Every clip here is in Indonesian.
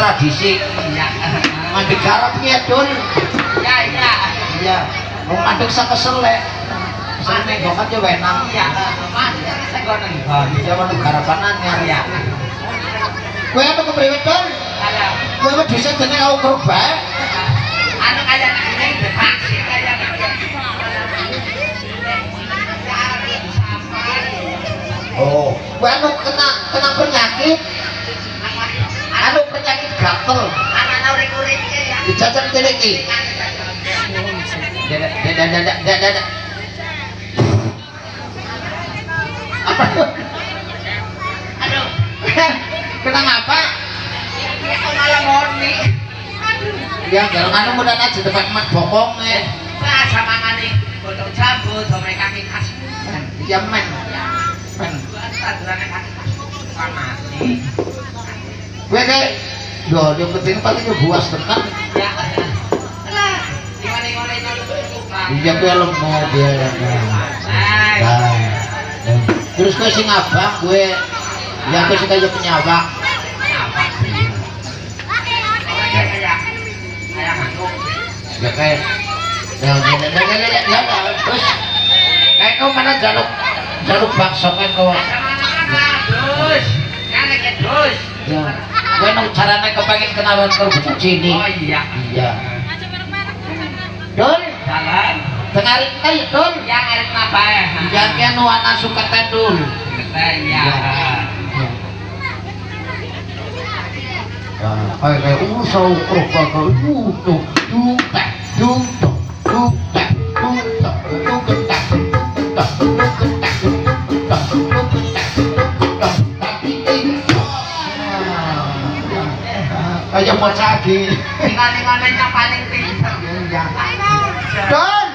tradisi. Iya. Mandi garap piye, Dul? Iya, iya. Iya. Wong mandeg sak keselek. Sene kok aja wenang. Iya. Mas, saya gono. Ah, di Jawa garapan anyar ya. Kowe anu kepriwe, Dul? Ada. Kowe wedhuse jeneng aku keruk bae. Anu kaya ngene depaksi kaya Oh, kowe anu kena penyakit. Anu penyakit gatel. anak-anak urik-urik ya. Dijajan kene iki. Dadah. Apa? Aduh. Kena apa? Ya malah moni. Ya, kalau anu mudah aja tempat mat bokong Nah, sama ngani botol jambu, domai kaki khas. Ya men. Tanduran kaki khas. Panas nih. Kowe kayak yang penting paling buas tenan. Ya. Lah, gimana Iya kowe lemah dia. Nah. Terus kowe sing abang kowe ya kowe sing kaya penyawak. Ya kayak ya terus kayak kau mana jaluk bakso kan kau terus ya gue nung caranya kepengen kenalan kau bocah sini. Oh iya Dul jalan dengarin kayak Dul yang ngarit apa ya yang kia nuana suka tendul iya kayak usau kau tuh kayak mau lagi tinggal-tinggalnya paling pinter Don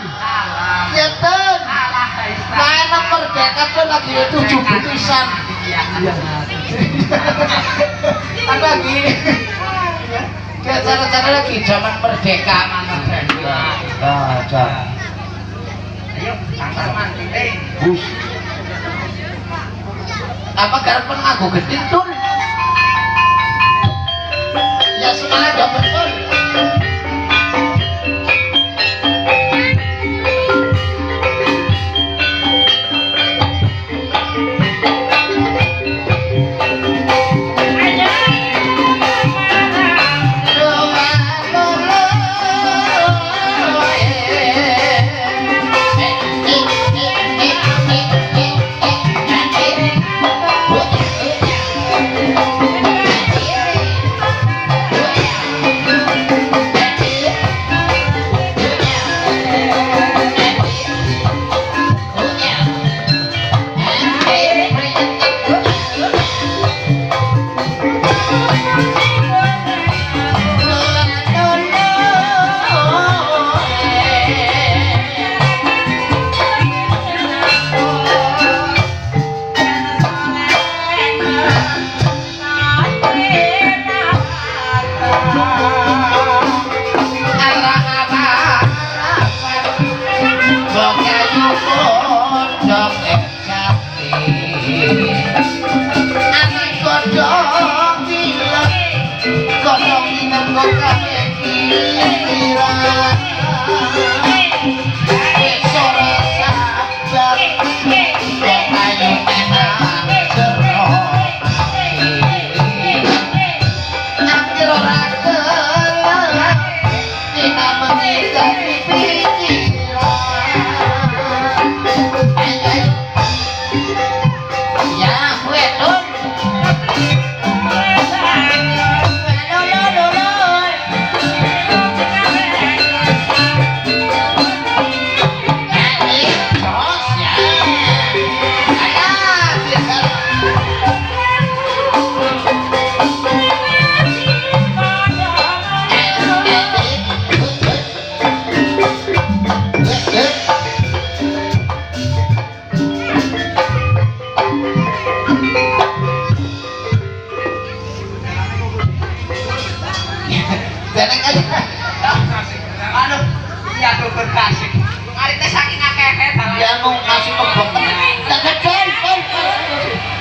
ya Don main merdeka tuh lagi 7 butisan apa gini kayak cara-cara lagi zaman merdeka ayo tangkal manting bus apa garap pengaku gede Don ya semangat betul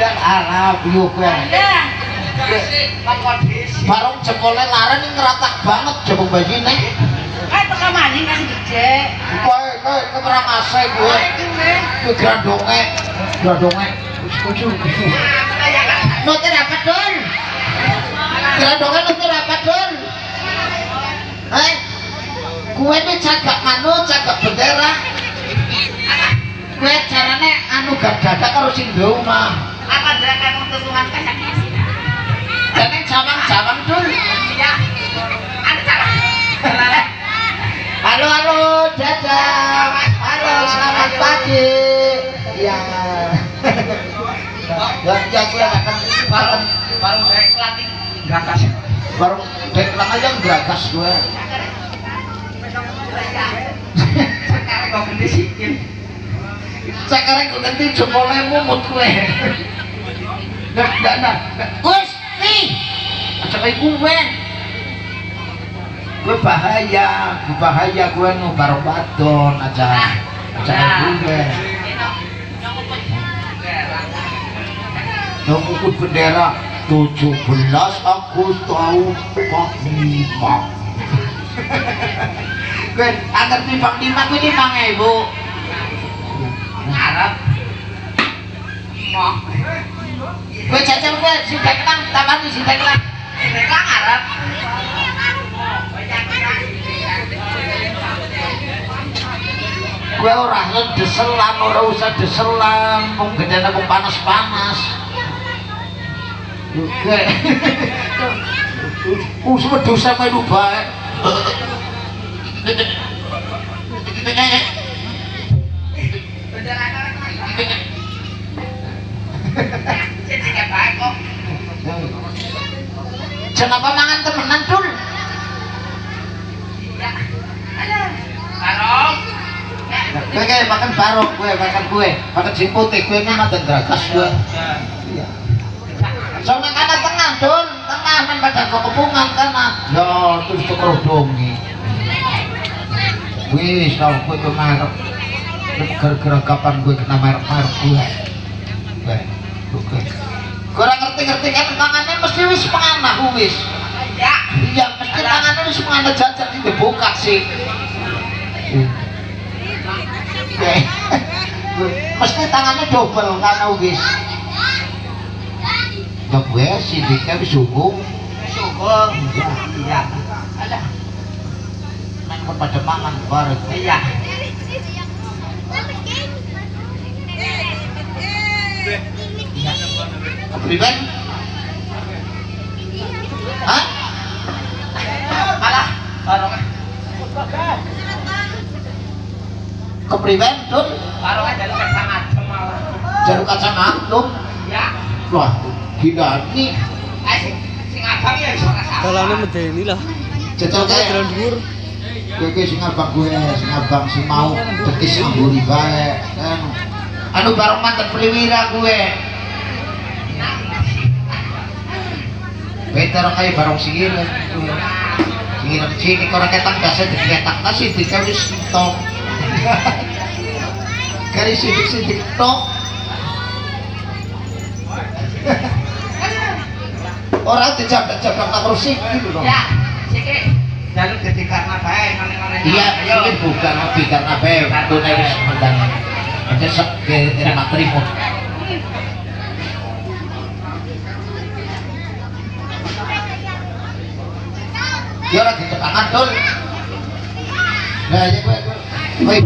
dan Arab yuk ya. Makasih. barong jempolnya laren ini ngeratak banget jempol bajine. Teka maning kan gede. Kowe ngerang asai gue. Gue grandonge. Setuju. Note dapat Dul. Grandonge note dapat Dul. Gue ini cagak cagak bendera. Gue caranya anu gak karo sing ndau mah. Apa gerakan untuk Tuhan kayak gini? Jadi cawang Dul. Iya. Ada cawang. Halo dadah. Halo selamat pagi. Ya. Ya gue akan Baru direct latih gerakas. baru deklang aja gerakas gue. Sekarang kau gede sikit. Sekarang gue ganti jempolnya mumut gue. Nah. Gus, nih. Sampai gue bahaya gue nu baru badon aja gue. Ngikut bendera 17 Agustus tahun 45. Gue agar timbang gue timbang ibu. Arab. Mau. Gue cacing gue si deklang taman di si deklang. Deklang Arab. Gue orangnya deselan, orang usah deselan, mau gede mau panas-panas. Gue, semua dosa main lupa. Kenapa mangan temenan Dul? Barong. Gue kayak makan barong, makan si putih, gue ini makan gerakas gue. Soalnya kanan tengah Dul, tengah main pada kepungan kanan. Ya terus kerodongi. Wis tau gue ke merek. Gara-gara kapan gue kena merek-merek gue. Oke. Kurang ngerti kan tangannya mesti wis panganah wis. Ya. Iya mesti tangannya wis panganah jajan itu buka sih. Mesti tangannya double karena wis. Gak gue sih diknya wis subuh. Iya. Ada. Main pada mangan bareng. Iya. Kepriben? Hah? Malah barongan. Kepriben Dul? Barongan jalur kacang adem malah. Jalur kacang adem? Ya. Wah, gila nih. Sing abang ya bisa rasa. Dalane medeni lah. Jajal kayak Jalan dhuwur. gue sing abang sing mau tekis ngamburi bae kan. Anu bareng mantan Priwira gue. Better kayak barong singiran. Singiran sini kalau ketang dasar diketak nasi dikawis tok. Kali sidik tok. Orang dijabak-jabak tak rusik gitu dong. Ya, sikit. Jalur jadi karena baik, Iya, mungkin bukan lebih karena baik. Itu harus mendang. Ada sok ke matrimo. Dia lagi tekangan Dul. Nah, ya gue. Baik.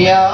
Iya